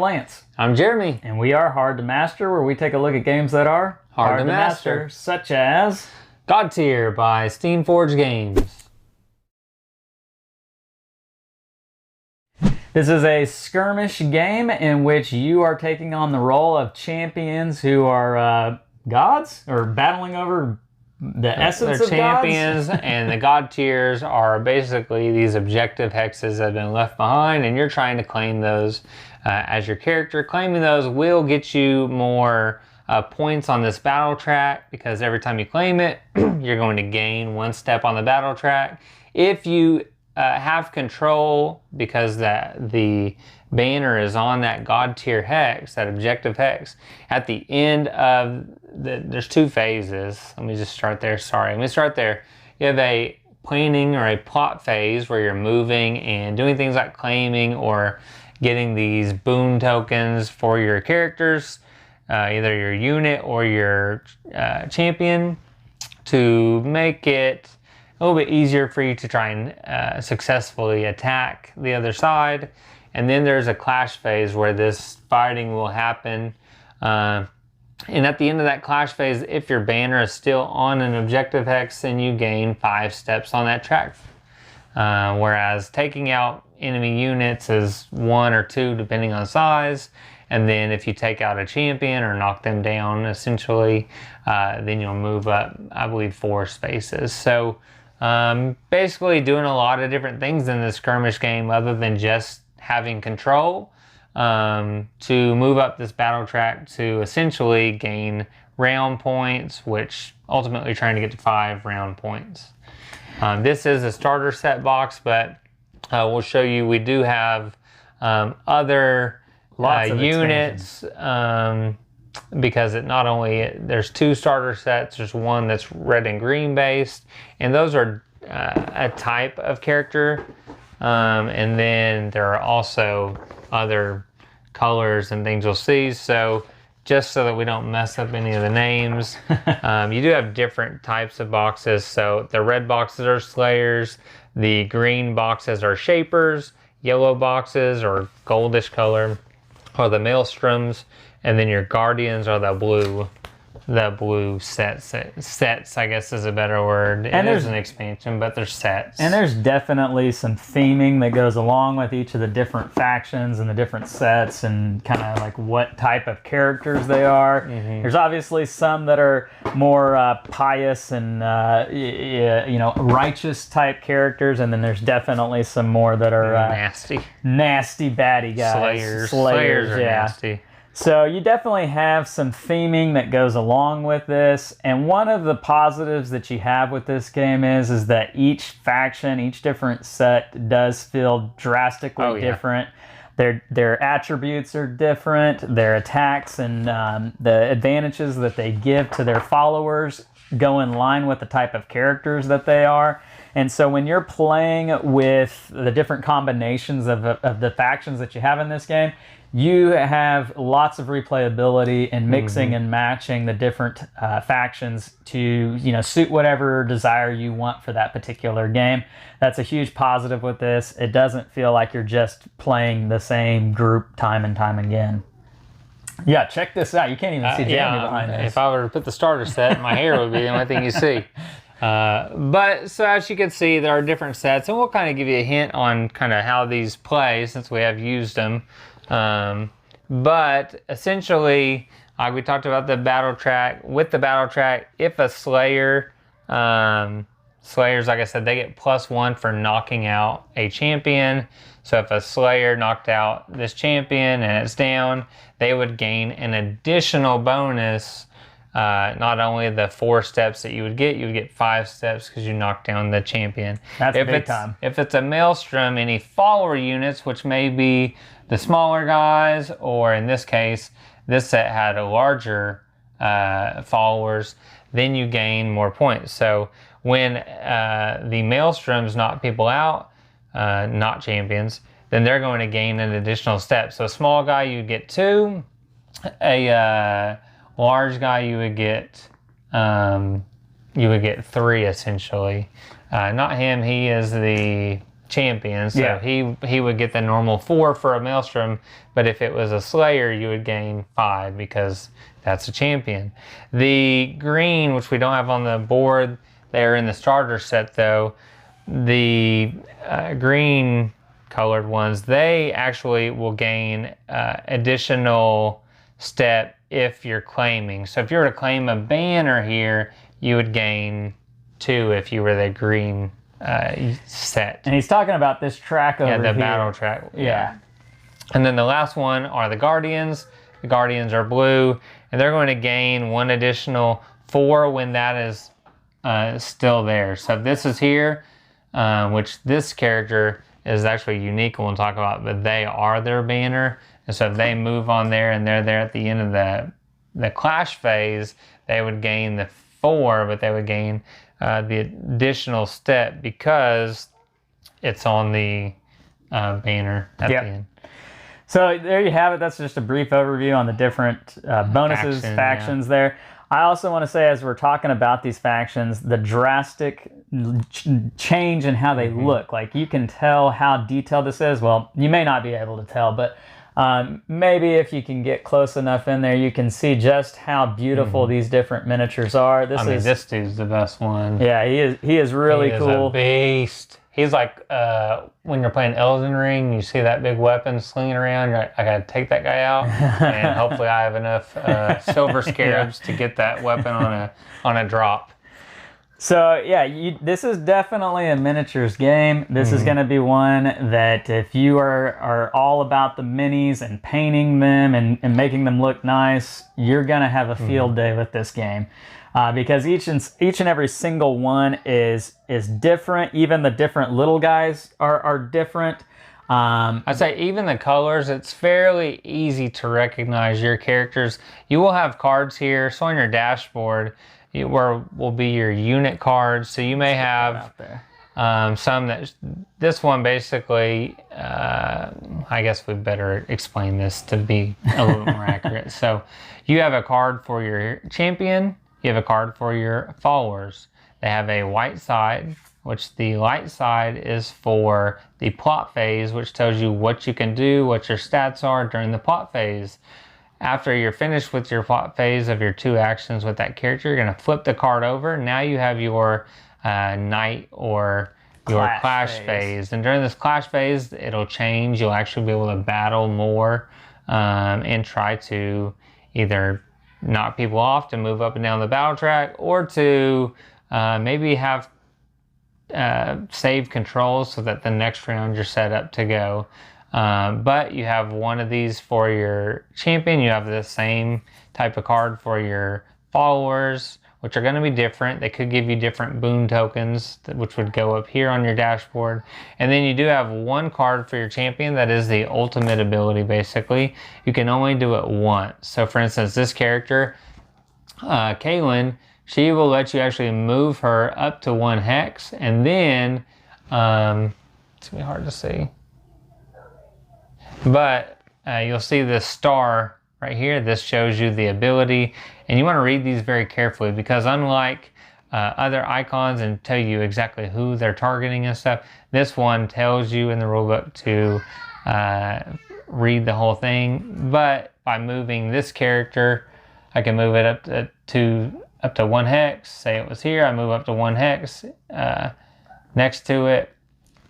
Lance. I'm Jeremy. And we are Hard to Master, where we take a look at games that are Hard to master, such as Godtear by Steamforge Games. This is a skirmish game in which you are taking on the role of champions who are gods, or battling over the essence They're of champions, gods. and the Godtears are basically these objective hexes that have been left behind, and you're trying to claim those as your character. Claiming those will get you more points on this battle track, because every time you claim it, you're going to gain 1 step on the battle track. If you have control, because the banner is on that Godtear hex, that objective hex, at the end of there's 2 phases. Let me just start there. Sorry, let me start there. You have a planning or a plot phase where you're moving and doing things like claiming or getting these boon tokens for your characters, either your unit or your champion, to make it a little bit easier for you to try and successfully attack the other side. And then there's a clash phase where this fighting will happen. And at the end of that clash phase, if your banner is still on an objective hex, then you gain 5 steps on that track. Whereas taking out enemy units is 1 or 2, depending on size. And then if you take out a champion or knock them down, essentially, then you'll move up, I believe, 4 spaces. So basically doing a lot of different things in this skirmish game other than just having control to move up this battle track to essentially gain round points, which ultimately trying to get to 5 round points. This is a starter set box, but we'll show you we do have other units, because it not only, there's 2 starter sets, there's one that's red and green based, and those are a type of character, and then there are also other colors and things you'll see. So just so that we don't mess up any of the names, you do have different types of boxes. So the red boxes are slayers, the green boxes are shapers, yellow boxes or goldish color are the maelstroms, and then your guardians are the blue sets, I guess is a better word. And there's an expansion, but there's sets. And there's definitely some theming that goes along with each of the different factions and the different sets, and kind of like what type of characters they are. Mm-hmm. There's obviously some that are more pious and righteous type characters, and then there's definitely some more that are nasty baddie guys. Slayers are nasty. So you definitely have some theming that goes along with this, and one of the positives that you have with this game is that each faction, each different set does feel drastically different. Their attributes are different, their attacks and the advantages that they give to their followers go in line with the type of characters that they are. And so when you're playing with the different combinations of the factions that you have in this game, you have lots of replayability and mixing and matching the different factions to suit whatever desire you want for that particular game. That's a huge positive with this. It doesn't feel like you're just playing the same group time and time again. Yeah, check this out. You can't even see Jeremy behind this. If I were to put the starter set, my hair would be the only thing you see. But so as you can see, there are different sets, and we'll kind of give you a hint on kind of how these play since we have used them. But essentially, like we talked about the battle track, with the battle track, if a slayer, slayers, like I said, they get +1 for knocking out a champion. So if a slayer knocked out this champion and it's down, they would gain an additional bonus. Not only the 4 steps that you would get 5 steps because you knocked down the champion. That's big time. If it's a maelstrom, any follower units, which may be the smaller guys, or in this case, this set had a larger followers, then you gain more points. So when the maelstroms knock people out, not champions, then they're going to gain an additional step. So a small guy, you get 2. A large guy, you would get 3 essentially. Not him. He is the champion, so he would get the normal 4 for a Maelstrom, but if it was a Slayer, you would gain 5 because that's a champion. The green, which we don't have on the board, they're in the starter set though. The green colored ones, they actually will gain additional step if you're claiming. So if you were to claim a banner here, you would gain 2 if you were the green set. And he's talking about this track over here. Yeah, the battle track. Yeah. And then the last one are the Guardians. The Guardians are blue, and they're going to gain 1 additional 4 when that is still there. So if this is here, which this character is actually unique, and we'll talk about, but they are their banner. And so if they move on there and they're there at the end of the clash phase, they would gain the 4, but they would gain the additional step because it's on the banner at the end. So there you have it. That's just a brief overview on the different bonuses, factions there. I also want to say, as we're talking about these factions, the drastic change in how they look. Like, you can tell how detailed this is. Well, you may not be able to tell, but maybe if you can get close enough in there, you can see just how beautiful these different miniatures are. This dude's the best one. Yeah, he is really cool. He's a beast. He's like when you're playing Elden Ring, you see that big weapon slinging around. You're like, I gotta take that guy out, and hopefully I have enough silver scarabs to get that weapon on a drop. So yeah, this is definitely a miniatures game. This is going to be one that if you are all about the minis and painting them and making them look nice, you're going to have a field day with this game. Because each and every single one is different. Even the different little guys are different. I'd say even the colors, it's fairly easy to recognize your characters. You will have cards here. So on your dashboard, where will be your unit cards. So you may have some that, this one basically, I guess we better explain this to be a little more accurate. So you have a card for your champion. You have a card for your followers. They have a white side, which the light side is for the plot phase, which tells you what you can do, what your stats are during the plot phase. After you're finished with your plot phase of your 2 actions with that character, you're going to flip the card over. Now you have your night or your clash phase. And during this clash phase, it'll change. You'll actually be able to battle more and try to either knock people off to move up and down the battle track, or to maybe have save controls so that the next round you're set up to go. But you have one of these for your champion. You have the same type of card for your followers, which are going to be different. They could give you different boon tokens, which would go up here on your dashboard. And then you do have one card for your champion that is the ultimate ability, basically. You can only do it once. So for instance, this character, Caitlyn, she will let you actually move her up to 1 hex, and then, it's going to be hard to see, but you'll see this star right here. This shows you the ability, and you want to read these very carefully, because unlike other icons and tell you exactly who they're targeting and stuff, this one tells you in the rulebook to read the whole thing. But by moving this character, I can move it up to 1 hex. Say it was here, I move up to 1 hex next to it,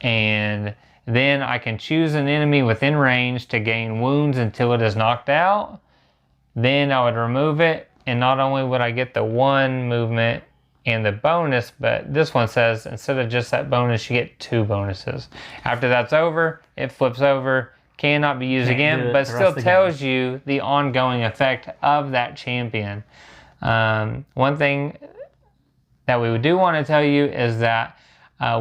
and then I can choose an enemy within range to gain wounds until it is knocked out. Then I would remove it, and not only would I get the 1 movement and the bonus, but this one says instead of just that bonus, you get 2 bonuses. After that's over, it flips over, cannot be used again, but still tells you the ongoing effect of that champion. One thing that we do want to tell you is that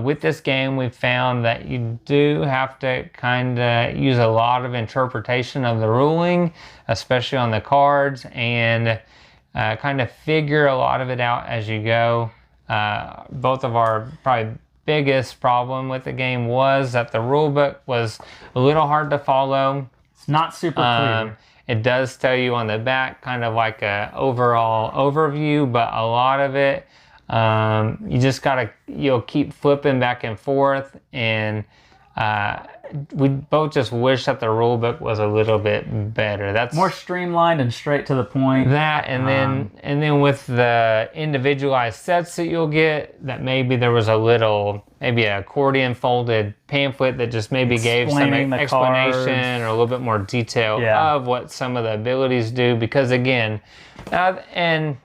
with this game, we've found that you do have to kind of use a lot of interpretation of the ruling, especially on the cards, and kind of figure a lot of it out as you go. Both of our probably biggest problem with the game was that the rulebook was a little hard to follow. It's not super clear. It does tell you on the back kind of like a overall overview, but a lot of it, you'll keep flipping back and forth, and we both just wish that the rule book was a little bit better. That's more streamlined and straight to the point. That and then with the individualized sets that you'll get, that maybe there was a little, maybe an accordion folded pamphlet that just maybe gave some explanation or a little bit more detail of what some of the abilities do. Because again, and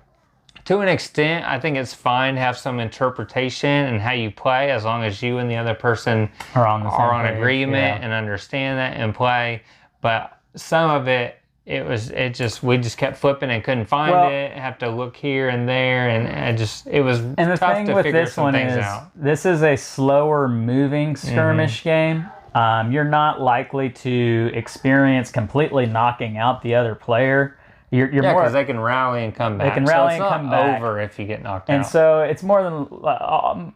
to an extent, I think it's fine to have some interpretation in how you play, as long as you and the other person are on agreement and understand that and play. But some of it, we just kept flipping and couldn't find it. Have to look here and there, and it was tough to figure some things out. This is a slower moving skirmish game. You're not likely to experience completely knocking out the other player. You're more because they can rally and come back. They can rally and come back. Over if you get knocked out. And so it's more than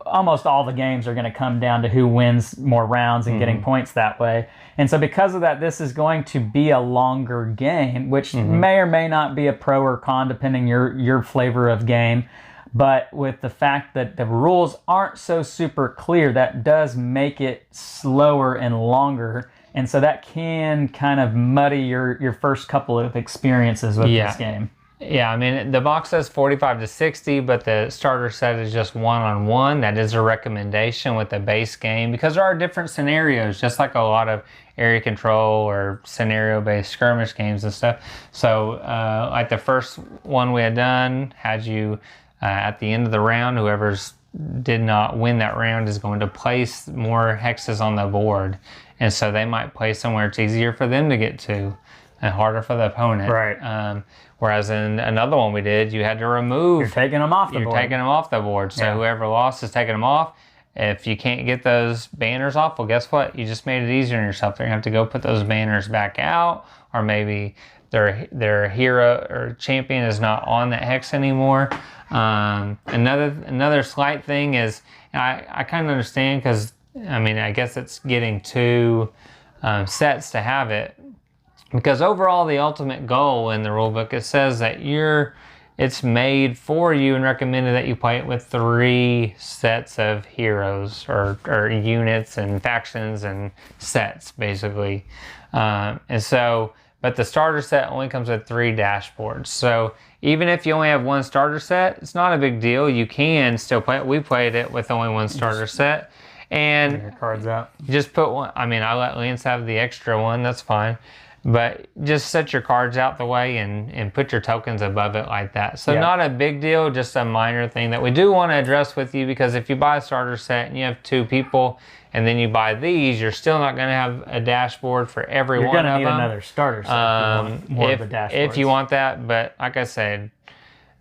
almost all the games are going to come down to who wins more rounds and getting points that way. And so because of that, this is going to be a longer game, which may or may not be a pro or con depending your flavor of game. But with the fact that the rules aren't so super clear, that does make it slower and longer. And so that can kind of muddy your first couple of experiences with this game. Yeah, I mean, the box says 45 to 60, but the starter set is just 1-on-1. That is a recommendation with the base game, because there are different scenarios, just like a lot of area control or scenario-based skirmish games and stuff. So, like the first one we had done, had you, at the end of the round, whoever's did not win that round is going to place more hexes on the board. And so they might play somewhere it's easier for them to get to and harder for the opponent. Right. Whereas in another one we did, you had to remove. You're taking them off the board. You're taking them off the board. So whoever lost is taking them off. If you can't get those banners off, well, guess what? You just made it easier on yourself. They're going to have to go put those banners back out, or maybe their hero or champion is not on that hex anymore. Another slight thing is, I kind of understand, because I mean, I guess it's getting two sets to have it, because overall the ultimate goal in the rulebook, it says that it's made for you and recommended that you play it with 3 sets of heroes or units and factions and sets, basically. And so, but the starter set only comes with 3 dashboards. So even if you only have 1 starter set, it's not a big deal. You can still play it. We played it with only 1 starter set. And your cards out. Just put one. I mean, I let Lance have the extra one. That's fine. But just set your cards out the way and put your tokens above it like that. So not a big deal, just a minor thing that we do want to address with you, because if you buy a starter set and you have 2 people and then you buy these, you're still not going to have a dashboard for every one of them. You're going to need another starter set if you want more of the dashboards. If you want that, but like I said,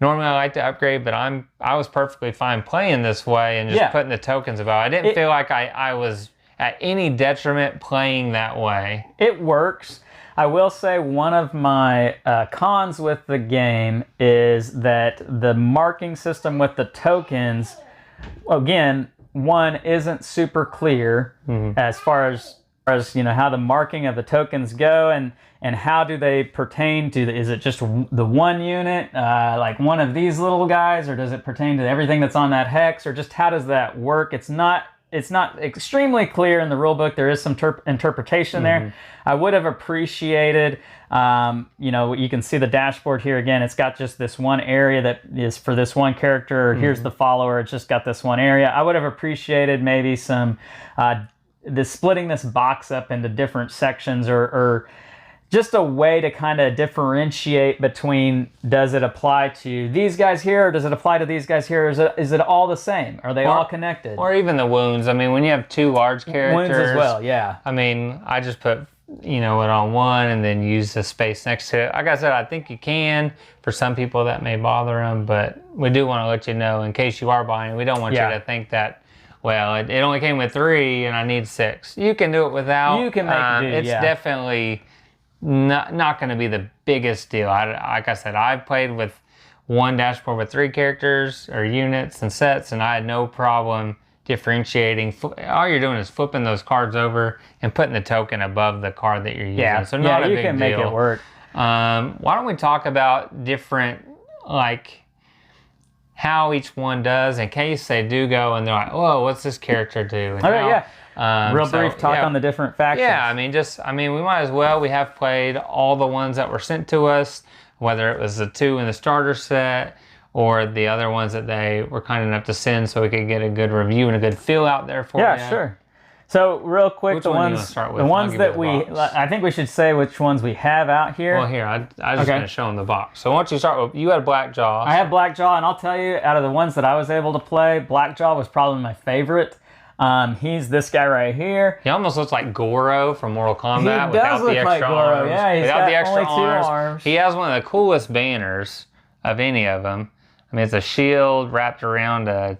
normally I like to upgrade, but I was perfectly fine playing this way and just putting the tokens above. I didn't feel like I was at any detriment playing that way. It works. I will say one of my cons with the game is that the marking system with the tokens, again, one isn't super clear as far as how the marking of the tokens go, and how do they pertain to is it just the one unit, like one of these little guys, or does it pertain to everything that's on that hex, or just how does that work? It's not extremely clear in the rulebook. There is some interpretation there. I would have appreciated, you can see the dashboard here again. It's got just this one area that is for this one character. Here's the follower. It's just got this one area. I would have appreciated maybe some splitting this box up into different sections, or just a way to kind of differentiate between, does it apply to these guys here, or does it apply to these guys here? Is it all the same? Are they all connected? Or even the wounds. I mean, when you have 2 large characters. Wounds as well, yeah. I mean, I just put, it on one and then use the space next to it. Like I said, I think you can. For some people that may bother them, but we do want to let you know, in case you are buying, we don't want you to think that, well, it only came with 3 and I need 6. You can do it without. You can make it do, It's definitely not going to be the biggest deal. Like I said, I've played with 1 dashboard with 3 characters or units and sets, and I had no problem differentiating. All you're doing is flipping those cards over and putting the token above the card that you're using. So not a big deal. You can make it work. Why don't we talk about different, like, how each one does, in case they do go and they're like, whoa, what's this character do? And Real brief talk on the different factions. Yeah, I mean, we might as well. We have played all the ones that were sent to us, whether it was the 2 in the starter set or the other ones that they were kind enough to send so we could get a good review and a good feel out there for you. Yeah, sure. So real quick, which the one ones that I think we should say which ones we have out here. Well, here, I just going to show them the box. So why don't you start with, you had Blackjaw. I have Blackjaw, and I'll tell you, out of the ones that I was able to play, Blackjaw was probably my favorite. He's this guy right here. He almost looks like Goro from Mortal Kombat without the extra arms. Yeah, he's got the extra only 2 arms. He has one of the coolest banners of any of them. I mean, it's a shield wrapped around a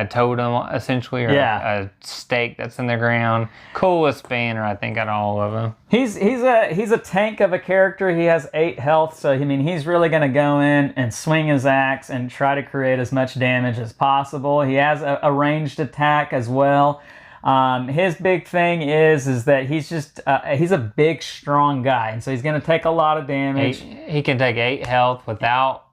totem, essentially, or a stake that's in the ground. Coolest banner, I think, out of all of them. He's a tank of a character. He has 8 health, so I mean, he's really going to go in and swing his axe and try to create as much damage as possible. He has a ranged attack as well. His big thing is that he's just he's a big, strong guy, and so he's going to take a lot of damage. He can take 8 health without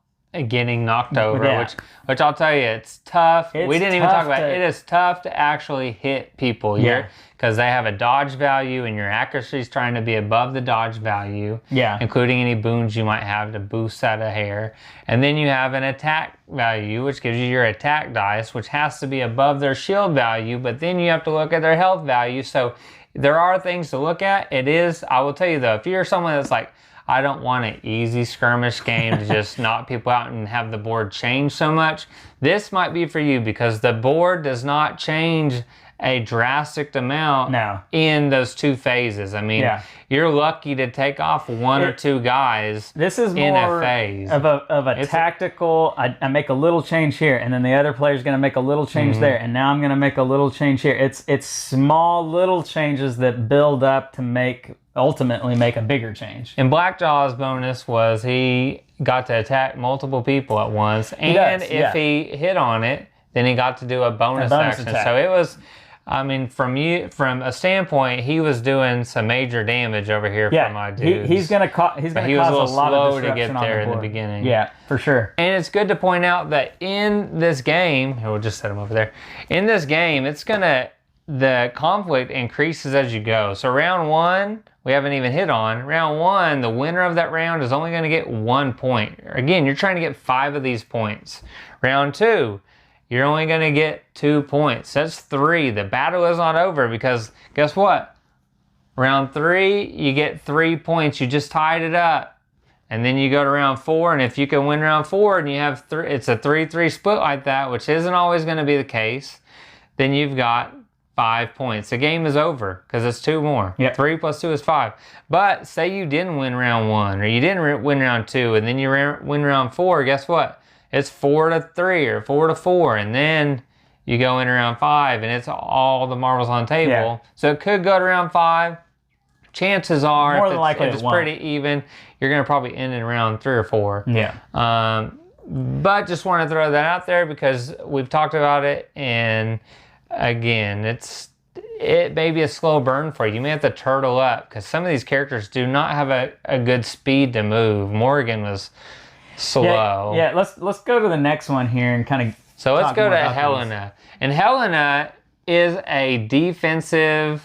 getting knocked over, which I'll tell you, it's tough. We didn't even talk about it. It is tough to actually hit people here because they have a dodge value and your accuracy is trying to be above the dodge value, including any boons you might have to boost that a hair. And then you have an attack value, which gives you your attack dice, which has to be above their shield value, but then you have to look at their health value. So there are things to look at. I will tell you though, if you're someone that's like, I don't want an easy skirmish game to just knock people out and have the board change so much, this might be for you because the board does not change a drastic amount in those 2 phases. I mean, you're lucky to take off 1 or 2 guys this is in more a phase. Of a tactical, I make a little change here, and then the other player's going to make a little change there, and now I'm going to make a little change here. It's small little changes that build up to ultimately make a bigger change. And Blackjaw's bonus was he got to attack multiple people at once, and if he hit on it, then he got to do a bonus action. Attack. So it was, I mean, from a standpoint, he was doing some major damage over here for my dudes. He's going to cause a lot of disruption to get there in the beginning. Yeah, for sure. And it's good to point out that in this game, we'll just set him over there. In this game, the conflict increases as you go. So round 1, we haven't even hit on. Round 1, the winner of that round is only going to get 1 point. Again, you're trying to get 5 of these points. Round 2, you're only going to get 2 points. That's 3. The battle is not over because guess what? Round 3, you get 3 points. You just tied it up. And then you go to round 4, and if you can win round 4 and you have 3, it's a 3-3 split like that, which isn't always going to be the case, then you've got 5 points. The game is over because it's 2 more. 3 plus 2 is 5. But say you didn't win round 1 or you didn't win round 2 and then you win round 4, guess what? It's 4-3 or 4-4, and then you go into round 5 and it's all the marbles on the table. So it could go to round 5. Chances are, more than likely, if it's pretty even, you're going to probably end in round 3 or 4. But just want to throw that out there because we've talked about it, and again, it may be a slow burn for you. You may have to turtle up because some of these characters do not have a good speed to move. Morgan was slow. Let's go to the next one here and kind of. So let's go to Helena, and Helena is a defensive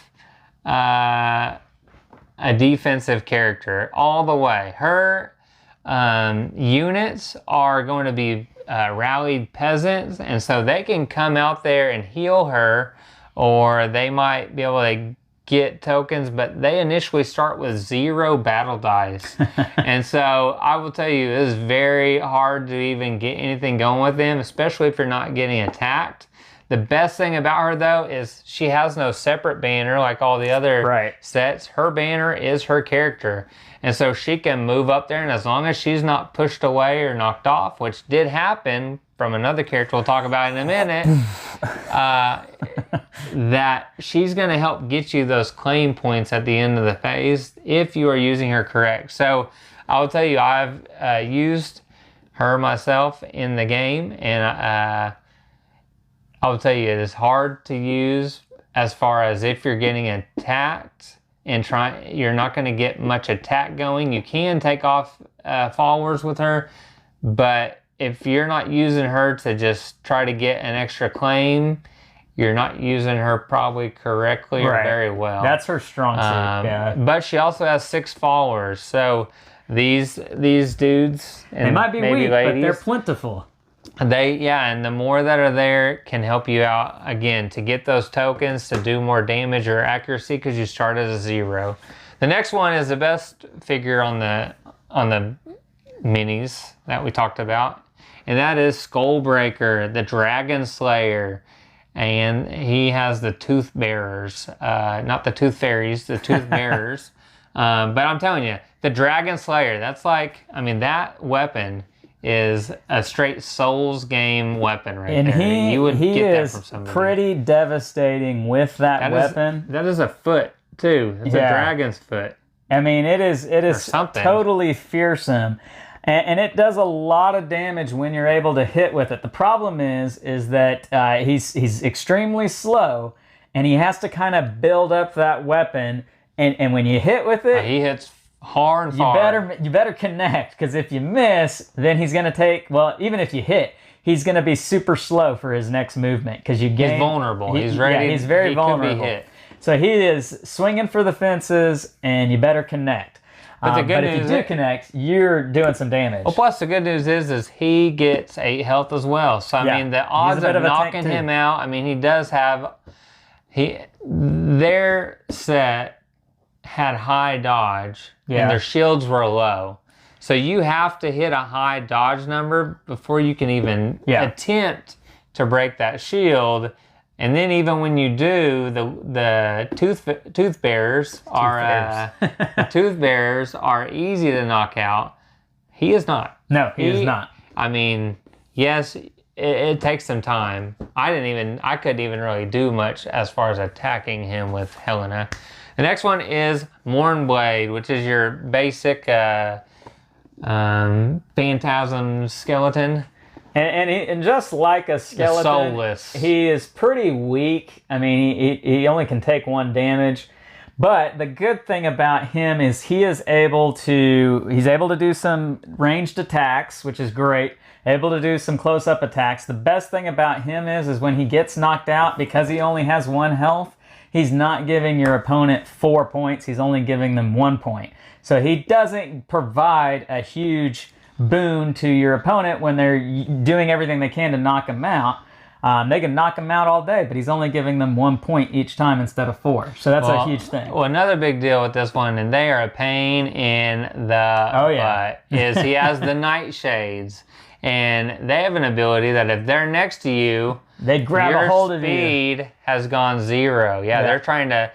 character all the way. Her units are going to be rallied peasants, and so they can come out there and heal her, or they might be able to get tokens, but they initially start with 0 battle dice. And so I will tell you, it is very hard to even get anything going with them, especially if you're not getting attacked. The best thing about her, though, is she has no separate banner like all the other sets. Her banner is her character. And so she can move up there, and as long as she's not pushed away or knocked off, which did happen from another character we'll talk about in a minute, that she's going to help get you those claim points at the end of the phase if you are using her correct. So I will tell you, I've used her myself in the game, and I will tell you, it is hard to use as far as if you're getting attacked and you're not going to get much attack going. You can take off followers with her, but if you're not using her to just try to get an extra claim, you're not using her probably correctly or very well. That's her strong suit. Yeah. But she also has 6 followers, so these dudes and They might be maybe weak, ladies, but they're plentiful. and the more that are there can help you out again to get those tokens to do more damage or accuracy because you start as a 0. The next one is the best figure on the minis that we talked about, and that is Skullbreaker, the Dragon Slayer. And he has the Tooth Bearers, not the Tooth Fairies, the Tooth Bearers. But I'm telling you, the Dragon Slayer, that's like, I mean, that weapon is a straight Souls game weapon right there. You would get that from somebody. Pretty devastating with that weapon. That is a foot, too. It's a dragon's foot. I mean, it is totally fearsome. And it does a lot of damage when you're able to hit with it. The problem is that he's extremely slow, and he has to kind of build up that weapon. And when you hit with it, he hits hard and far. You better connect, because if you miss, then he's going to take. Well, even if you hit, he's going to be super slow for his next movement because you gain. He's vulnerable. He's ready. Yeah, he's very vulnerable. Could be hit. So he is swinging for the fences, and you better connect. But if you do connect, you're doing some damage. Well, plus the good news is he gets 8 health as well. So, I mean, the odds of knocking him out, I mean, he does have... Their set had high dodge, and their shields were low. So you have to hit a high dodge number before you can even attempt to break that shield. And then even when you do, the tooth bearers are easy to knock out. He is not. No, he is not. I mean, yes, it takes some time. I couldn't even really do much as far as attacking him with Helena. The next one is Mornblade, which is your basic phantasm skeleton. And just like a skeleton, soulless. He is pretty weak. I mean, he only can take 1 damage. But the good thing about him is he's able to do some ranged attacks, which is great. Able to do some close-up attacks. The best thing about him is when he gets knocked out, because he only has 1 health, he's not giving your opponent 4 points. He's only giving them 1 point. So he doesn't provide a huge boon to your opponent when they're doing everything they can to knock him out. They can knock him out all day, but he's only giving them 1 point each time instead of 4. So that's a huge thing. Well, another big deal with this one, and they are a pain in the butt, is he has the nightshades. And they have an ability that if they're next to you, they grab a hold of you. Your speed has gone 0. Yeah, they're trying to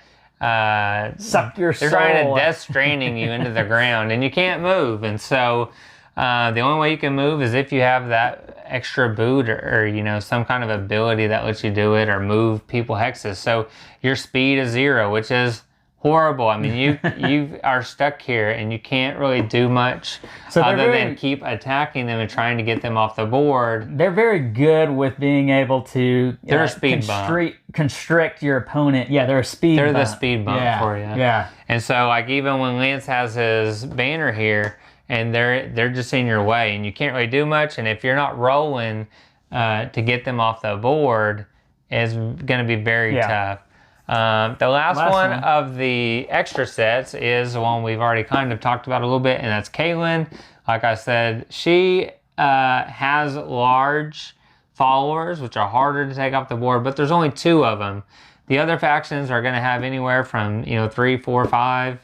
suck your soul. They're trying to Death Stranding you into the ground, and you can't move. And so the only way you can move is if you have that extra boot or some kind of ability that lets you do it or move people hexes. So your speed is 0, which is horrible. I mean, you are stuck here and you can't really do much other than keep attacking them and trying to get them off the board. They're very good with being able to they're a speed bump. Constrict your opponent. Yeah, they're a speed bump. They're the speed bump for you. Yeah. And so like even when Lance has his banner here and they're just in your way and you can't really do much, and if you're not rolling to get them off the board, it's going to be very tough. The last one of the extra sets is the one we've already kind of talked about a little bit, and that's Caitlyn. Like I said, she has large followers, which are harder to take off the board, but there's only 2 of them. The other factions are going to have anywhere from 3, 4, 5,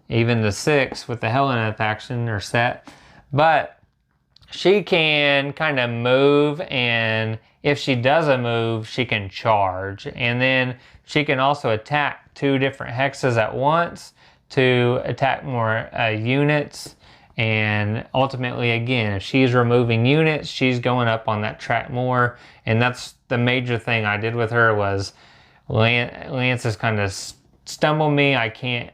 even the 6 with the Helena faction or set. But she can kind of move, and if she does a move, she can charge. And then she can also attack 2 different hexes at once to attack more units. And ultimately, again, if she's removing units, she's going up on that track more. And that's the major thing I did with her was Lance has kind of stumbled me. I can't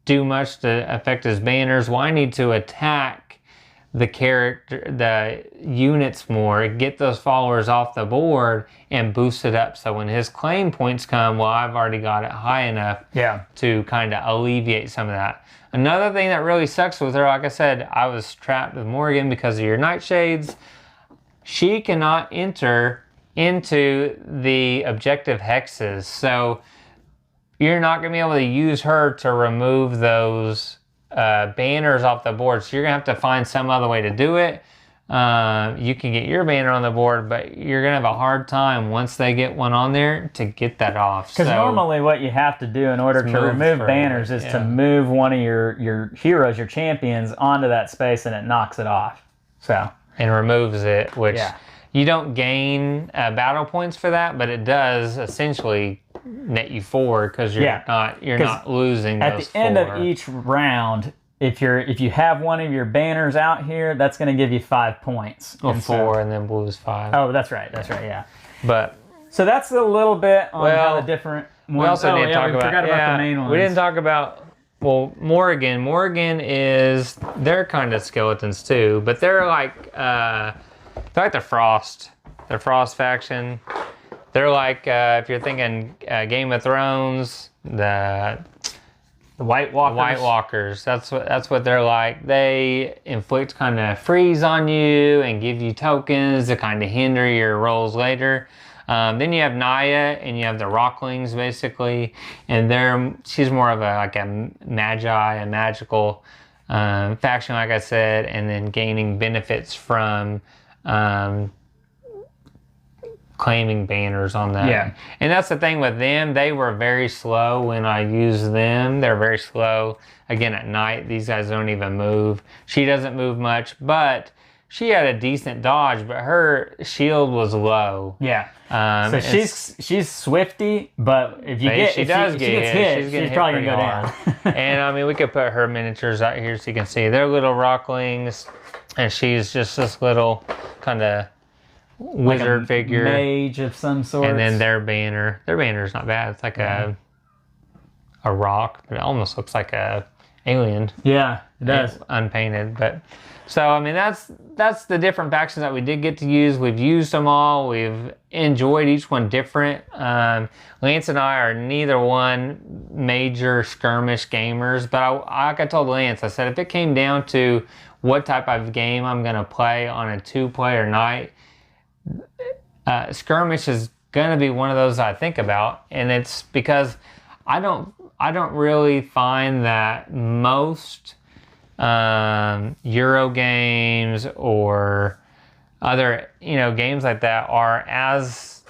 do much to affect his banners. Well, I need to attack the units more, get those followers off the board and boost it up. So when his claim points come, well, I've already got it high enough to kind of alleviate some of that. Another thing that really sucks with her, like I said, I was trapped with Morgan because of your nightshades. She cannot enter into the objective hexes. So you're not going to be able to use her to remove those banners off the board. So you're going to have to find some other way to do it. You can get your banner on the board, but you're going to have a hard time once they get one on there to get that off. Because normally what you have to do in order to remove banners is to move one of your heroes, your champions, onto that space, and it knocks it off. And removes it, which you don't gain battle points for that, but it does essentially net you 4 because you're not losing those 4. At the end of each round, if you have one of your banners out here, that's going to give you 5 points. Well, 4 and then blues 5. Oh, that's right, yeah. But so that's a little bit on how the different ones. We also didn't talk about, forgot about the main ones. We didn't talk about Morrigan. Morrigan they're kind of skeletons too, but they're like the Frost. The Frost faction. They're like if you're thinking Game of Thrones, the White Walkers. White Walkers. That's what they're like. They inflict kind of freeze on you and give you tokens to kind of hinder your rolls later. Then you have Naya and you have the Rocklings basically, and she's more of a magi, a magical faction, like I said, and then gaining benefits from claiming banners on that. Yeah. And that's the thing with them. They were very slow when I used them. They're very slow. Again, at night, these guys don't even move. She doesn't move much, but she had a decent dodge, but her shield was low. Yeah. So she's swifty, but if she gets hit, she's probably going to go down. And I mean, we could put her miniatures out here so you can see. They're little Rocklings, and she's just this little kind of wizard figure, mage of some sort, and then their banner's not bad. It's like a rock. It almost looks like a alien. Yeah, it does. Unpainted, but so I mean that's the different factions that we did get to use. We've used them all. We've enjoyed each one different. Lance and I are neither one major skirmish gamers, but like I told Lance, I said if it came down to what type of game I'm gonna play on a 2-player night, skirmish is gonna be one of those I think about, and it's because I don't really find that most Euro games or other games like that are as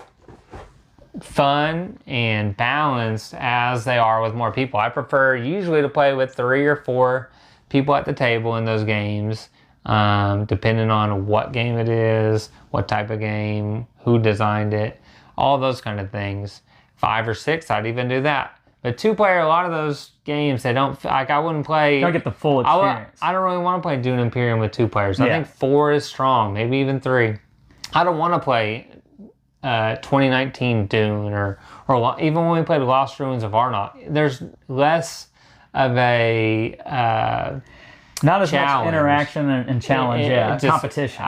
fun and balanced as they are with more people. I prefer usually to play with 3 or 4 people at the table in those games, depending on what game it is, what type of game, who designed it, all those kind of things. 5 or 6, I'd even do that. But 2-player, a lot of those games, they don't, like I wouldn't play. You don't get the full experience. I don't really want to play Dune Imperium with 2 players. I think 4 is strong, maybe even 3. I don't want to play 2019 Dune or even when we played Lost Ruins of Arnott. There's less of a not as challenge. Much interaction and challenge, competition.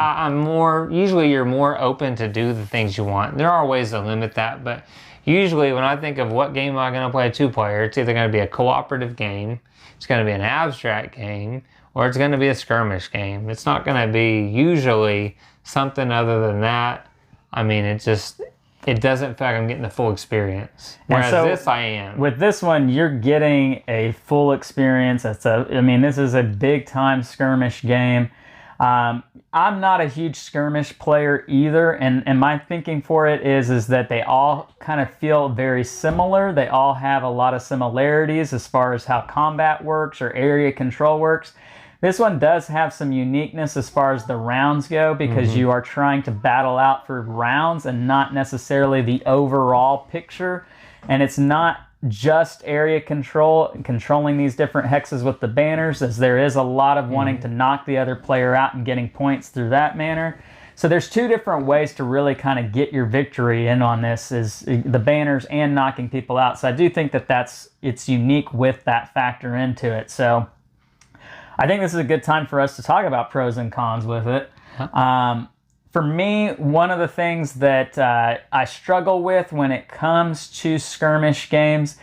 Usually you're more open to do the things you want. There are ways to limit that, but usually when I think of what game am I going to play 2-player, it's either going to be a cooperative game, it's going to be an abstract game, or it's going to be a skirmish game. It's not going to be usually something other than that. I mean, it doesn't feel like I'm getting the full experience. Whereas this I am. With this one, you're getting a full experience. This is a big time skirmish game. I'm not a huge skirmish player either, and my thinking for it is that they all kind of feel very similar. They all have a lot of similarities as far as how combat works or area control works. This one does have some uniqueness as far as the rounds go, because you are trying to battle out for rounds and not necessarily the overall picture. And it's not just area controlling these different hexes with the banners, as there is a lot of wanting to knock the other player out and getting points through that manner. So there's 2 different ways to really kind of get your victory in on this, is the banners and knocking people out. So I do think that it's unique with that factor into it. So I think this is a good time for us to talk about pros and cons with it. For me, one of the things that I struggle with when it comes to skirmish games,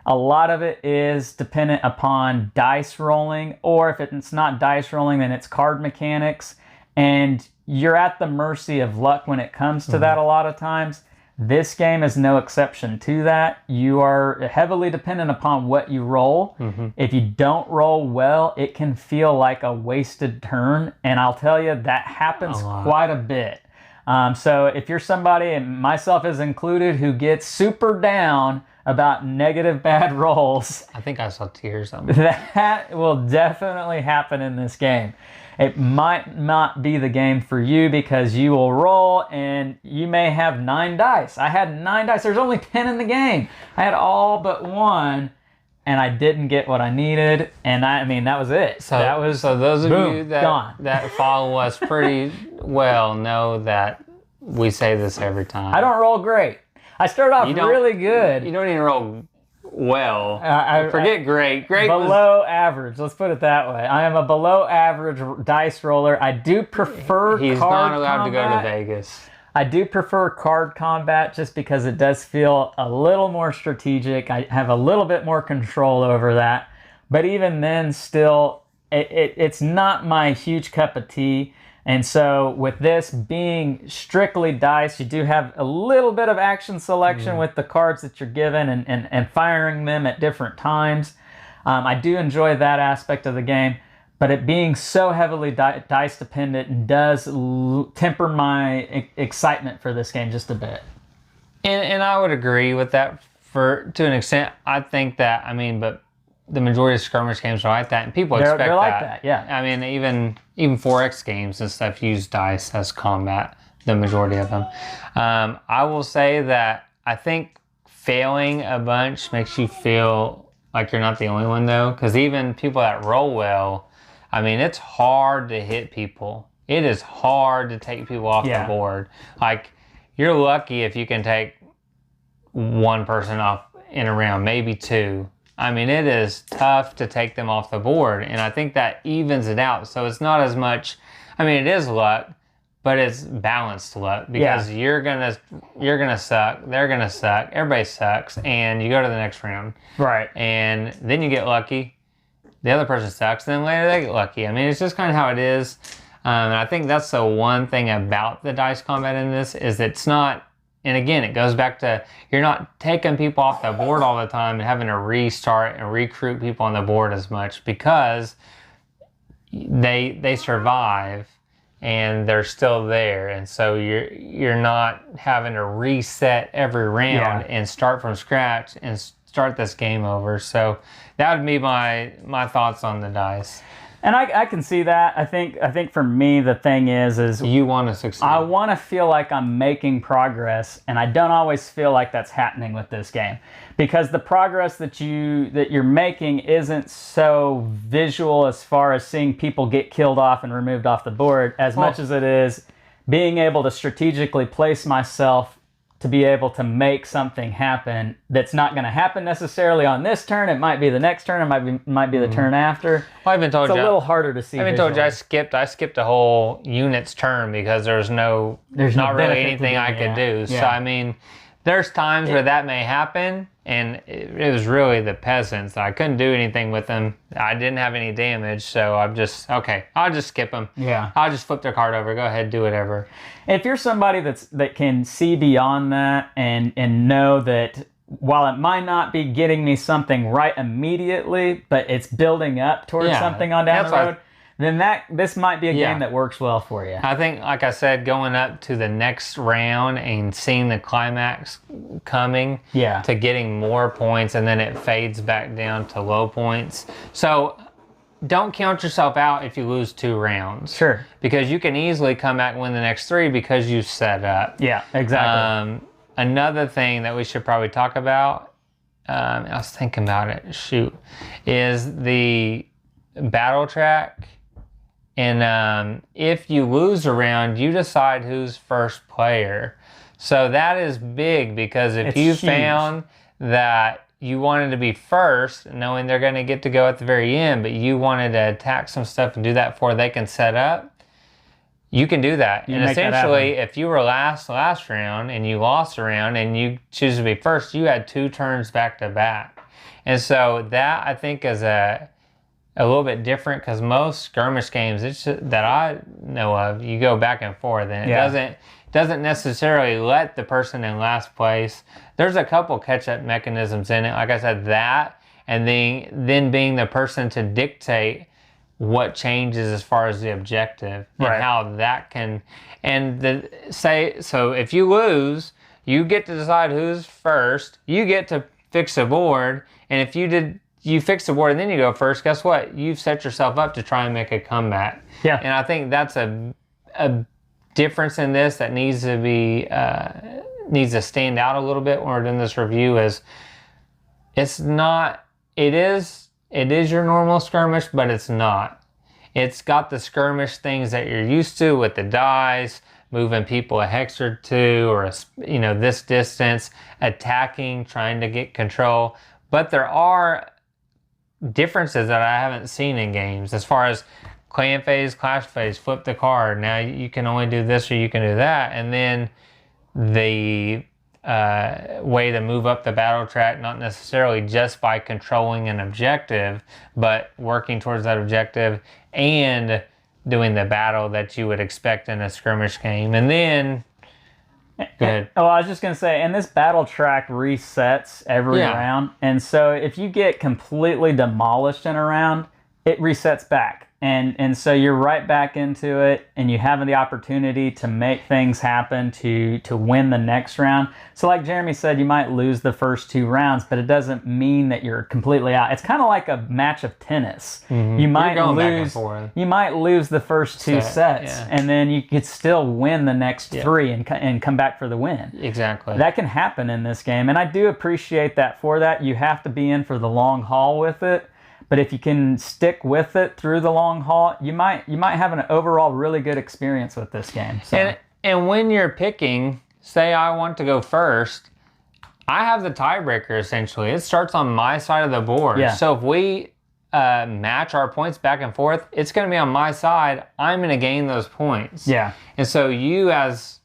a lot of it is dependent upon dice rolling, or if it's not dice rolling, then it's card mechanics. and you're at the mercy of luck when it comes to that a lot of times. This game is no exception to that. You are heavily dependent upon what you roll. If you don't roll well, it can feel like a wasted turn, and I'll tell you, that happens quite a bit. So if you're somebody, and myself is included, who gets super down about negative bad rolls, I think I saw tears on me. that will definitely happen in this game. It might not be the game for you because you will roll and you may have 9 dice. I had 9 dice. There's only 10 in the game. I had all but 1, and I didn't get what I needed. And I mean, that was it. So that was those of boom, you that gone. follow us pretty well know that we say this every time. I don't roll great. I started off really good. You don't even roll well. Forget great. Great below average. Let's put it that way. I am a below average dice roller. I do prefer He's card not allowed combat. to go to Vegas. I do prefer card combat just because it does feel a little more strategic. I have a little bit more control over that. But even then, still, it's not my huge cup of tea. And so with this being strictly dice, you do have a little bit of action selection with the cards that you're given and firing them at different times. I do enjoy that aspect of the game, but it being so heavily dice dependent does temper my excitement for this game just a bit. And I would agree with that to an extent. I think that, but the majority of skirmish games are like that, and people expect they're like that. Yeah. I mean, even 4X games and stuff use dice as combat, the majority of them. I will say that I think failing a bunch makes you feel like you're not the only one, though, because even people that roll well, it's hard to hit people. It is hard to take people off the board. Like, you're lucky if you can take one person off in a round, maybe 2. It is tough to take them off the board, and I think that evens it out. So it's not as much, it is luck, but it's balanced luck, because you're gonna suck, they're gonna suck, everybody sucks, and you go to the next round. Right. And then you get lucky, the other person sucks, and then later they get lucky. It's just kind of how it is. And I think that's the one thing about the dice combat in this, is it's not, and again, it goes back to, you're not taking people off the board all the time and having to restart and recruit people on the board as much, because they survive and they're still there. And so you're not having to reset every round and start from scratch and start this game over. So that would be my thoughts on the dice. And I can see that. I think for me, the thing is you want to succeed. I want to feel like I'm making progress, and I don't always feel like that's happening with this game, because the progress that you're making isn't so visual as far as seeing people get killed off and removed off the board, as much as it is being able to strategically place myself to be able to make something happen that's not going to happen necessarily on this turn. It might be the next turn. It might be the turn after. Well, I've been told it's a little harder to see. I've been told you I skipped a whole unit's turn because there's not really anything I could do. Yeah. So there's times where that may happen, and it was really the peasants. I couldn't do anything with them. I didn't have any damage, so I'll just skip them. Yeah. I'll just flip their card over. Go ahead, do whatever. If you're somebody that can see beyond that and know that while it might not be getting me something right immediately, but it's building up towards something on down the road, then this might be a game that works well for you. I think, like I said, going up to the next round and seeing the climax coming to getting more points, and then it fades back down to low points. So don't count yourself out if you lose 2 rounds. Sure. Because you can easily come back and win the next 3 because you set up. Yeah, exactly. Another thing that we should probably talk about, I was thinking about it, is the battle track. And if you lose a round, you decide who's first player. So that is big, because if you found that you wanted to be first, knowing they're going to get to go at the very end, but you wanted to attack some stuff and do that before they can set up, you can do that. And essentially, if you were last round and you lost a round and you choose to be first, you had 2 turns back to back. And so that, I think, is a little bit different because most skirmish games that I know of, you go back and forth, and it doesn't necessarily let the person in last place. There's a couple catch-up mechanisms in it, like I said, that, and then being the person to dictate what changes as far as the objective and how that can, so if you lose, you get to decide who's first, you get to fix a board, and if you fix the board and then you go first, guess what? You've set yourself up to try and make a comeback. Yeah. And I think that's a difference in this that needs to stand out a little bit when we're doing this review. Is it is your normal skirmish, but it's not. It's got the skirmish things that you're used to with the dice, moving people a hex or two, or this distance, attacking, trying to get control. But there are differences that I haven't seen in games as far as clan phase, clash phase, flip the card. Now you can only do this or you can do that, and then the way to move up the battle track, not necessarily just by controlling an objective, but working towards that objective and doing the battle that you would expect in a skirmish game. And then go ahead. Oh, I was just going to say, and this battle track resets every round. And so if you get completely demolished in a round, it resets back. And so you're right back into it, and you have the opportunity to make things happen to win the next round. So like Jeremy said, you might lose the first 2 rounds, but it doesn't mean that you're completely out. It's kind of like a match of tennis. Mm-hmm. You might lose the first 2 sets, and then you could still win the next 3 and come back for the win. Exactly. That can happen in this game, and I do appreciate that. For that, you have to be in for the long haul with it. But if you can stick with it through the long haul, you might have an overall really good experience with this game. So. And when you're picking, say I want to go first, I have the tiebreaker essentially. It starts on my side of the board. Yeah. So if we match our points back and forth, it's going to be on my side. I'm going to gain those points. Yeah. And so you as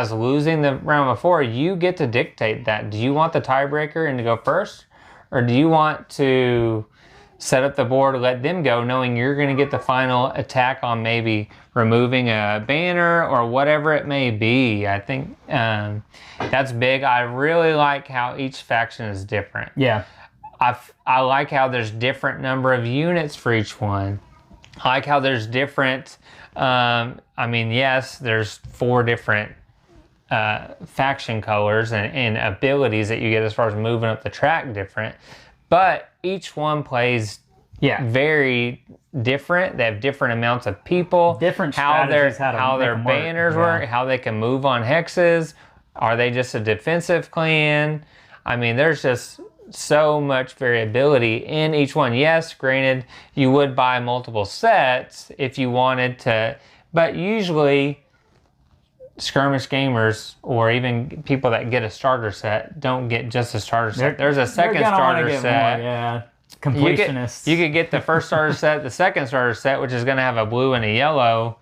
losing the round before, you get to dictate that. Do you want the tiebreaker and to go first? Or do you want to set up the board, let them go, knowing you're going to get the final attack on maybe removing a banner or whatever it may be? I think that's big. I really like how each faction is different. Yeah. I like how there's different number of units for each one. I like how there's different, yes, there's 4 different faction colors and abilities that you get as far as moving up the track different. But each one plays very different. They have different amounts of people. Different strategies, how their banners work, how they can move on hexes. Are they just a defensive clan? I mean, there's just so much variability in each one. Yes, granted, you would buy multiple sets if you wanted to, but usually skirmish gamers or even people that get a starter set don't get just a starter set. There's a second starter set. More, completionists. You could get the first starter set, the second starter set, which is going to have a blue and a yellow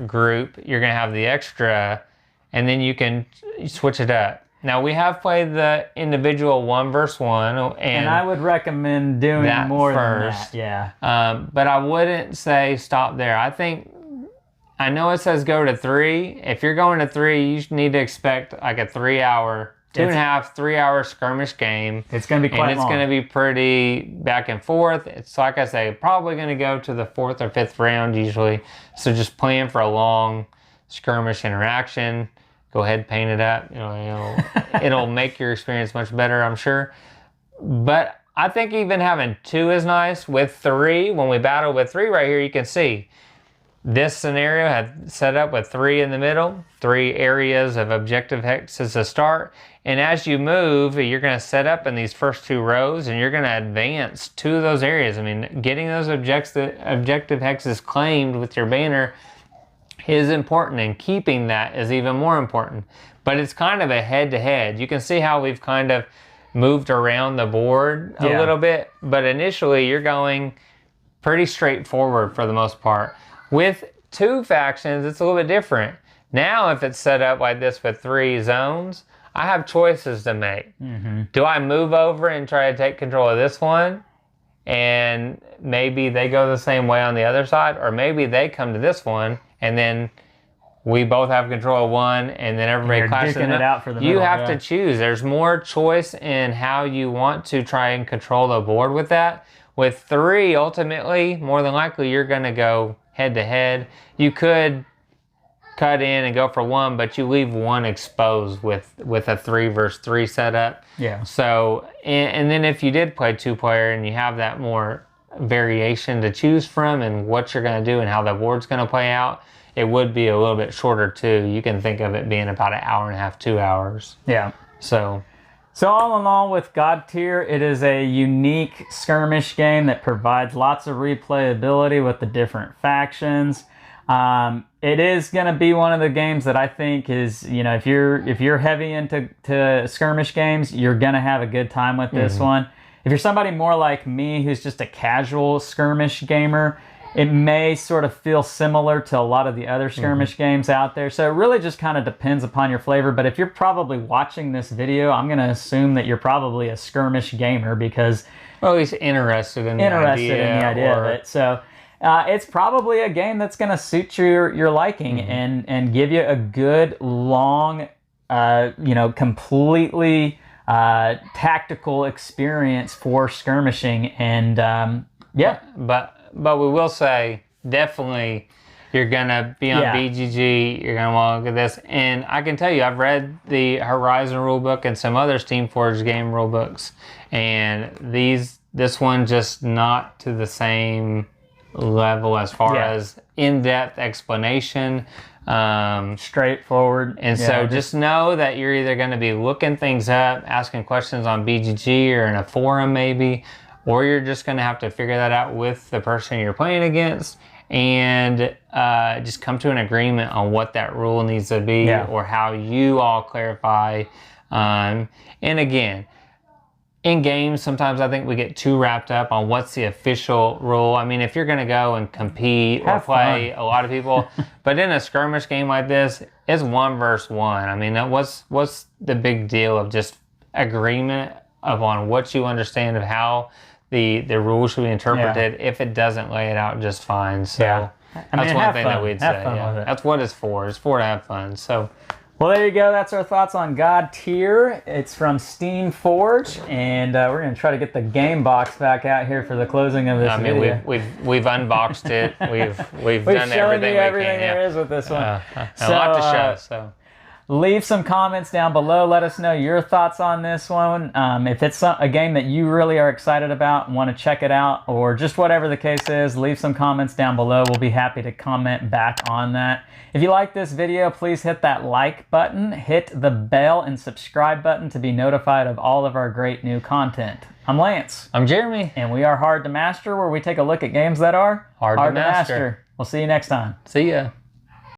group. You're going to have the extra, and then you can switch it up. Now, we have played the individual 1 versus 1. And I would recommend doing more first. Than that. Yeah. But I wouldn't say stop there. I know it says go to 3. If you're going to 3, you need to expect like a 3-hour, 2.5, 3-hour skirmish game. It's going to be quite long. And it's going to be pretty back and forth. It's like I say, probably going to go to the 4th or 5th round usually. So just plan for a long skirmish interaction. Go ahead, paint it up. It'll make your experience much better, I'm sure. But I think even having 2 is nice. With 3, when we battle with 3 right here, you can see this scenario had set up with 3 in the middle, 3 areas of objective hexes to start. And as you move, you're going to set up in these first 2 rows, and you're going to advance to those areas. I mean, getting those objective hexes claimed with your banner is important, and keeping that is even more important. But it's kind of a head-to-head. You can see how we've kind of moved around the board a little bit, but initially you're going pretty straightforward for the most part. With 2 factions, it's a little bit different. Now, if it's set up like this with 3 zones, I have choices to make. Mm-hmm. Do I move over and try to take control of this one and maybe they go the same way on the other side, or maybe they come to this one and then we both have control of one, and then everybody clashes duking it out for the You middle, have yeah. to choose. There's more choice in how you want to try and control the board with that. With 3, ultimately, more than likely, you're going to go head to head. You could cut in and go for 1, but you leave 1 exposed with a 3 versus 3 setup. Yeah. So, and then if you did play 2-player and you have that more variation to choose from and what you're going to do and how the board's going to play out, it would be a little bit shorter too. You can think of it being about 1.5 hours, 2 hours. Yeah. So all in all, with Godtear, it is a unique skirmish game that provides lots of replayability with the different factions. It is going to be one of the games that I think is, if you're heavy into skirmish games, you're going to have a good time with this one. If you're somebody more like me who's just a casual skirmish gamer, it may sort of feel similar to a lot of the other skirmish games out there. So it really just kind of depends upon your flavor. But if you're probably watching this video, I'm going to assume that you're probably a skirmish gamer because... Well, he's interested in the idea of it. So it's probably a game that's going to suit your liking and give you a good, long, completely tactical experience for skirmishing. And yeah. But we will say, definitely, you're going to be on BGG, you're going to want to look at this. And I can tell you, I've read the Horizon rulebook and some other Steamforge game rulebooks. And this one just not to the same level as far as in-depth explanation. Straightforward. And so just know that you're either going to be looking things up, asking questions on BGG or in a forum maybe, or you're just going to have to figure that out with the person you're playing against and just come to an agreement on what that rule needs to be or how you all clarify. And again, in games, sometimes I think we get too wrapped up on what's the official rule. I mean, if you're going to go and compete or play a lot of people, but in a skirmish game like this, it's 1 versus 1. I mean, what's the big deal of just agreement upon what you understand of how the rules should be interpreted if it doesn't lay it out just fine. So that's one thing that we'd say. That's what it's for. It's for to have fun. So, well, there you go. That's our thoughts on Godtear. It's from Steamforge, and we're going to try to get the game box back out here for the closing of this video. We've unboxed it. We've done everything there is with this one. A lot to show. So. Leave some comments down below. Let us know your thoughts on this one. If it's a game that you really are excited about and want to check it out, or just whatever the case is, leave some comments down below. We'll be happy to comment back on that. If you like this video, please hit that like button, hit the bell and subscribe button to be notified of all of our great new content. I'm Lance. I'm Jeremy. And we are Hard to Master, where we take a look at games that are hard to master. We'll see you next time. See ya.